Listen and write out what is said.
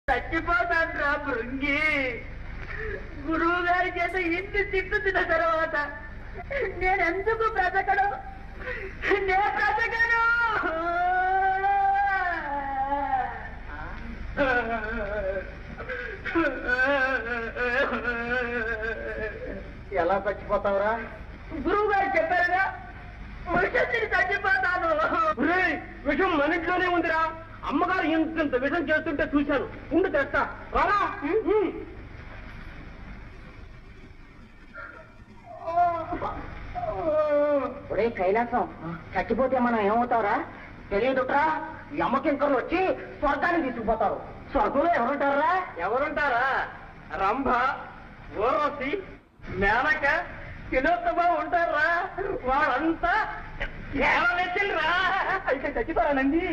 చచ్చిపోతాను భృంగి. గురువు గారి చేత ఇంటి తిట్టు తిన్న తర్వాత నేనెందుకు బ్రతకను? నేను బ్రతకను. ఎలా చచ్చిపోతావురా? గురువు గారు చెప్పారుగా, విషం తిని చచ్చిపోతాను. విషం మన ఇంట్లోనే ఉందిరా. అమ్మగారు ఇంత విషం చేస్తుంటే చూశాను. ఉండి తెస్తా. రారా. ఒరే కైలాసం, చచ్చిపోతే మనం ఏమవుతావురా? తెలియదుట్రా. ఈ అమ్మకింకర్లు వచ్చి స్వర్గాన్ని తీసుకుపోతారు. స్వర్గంలో ఎవరుంటారా? ఎవరుంటారా? రంభ, ఊర్వశి, మేనక, తిలోత్తమ ఉంటారా? వాళ్ళంతా కేవలం అయితే చచ్చిపోరానండి.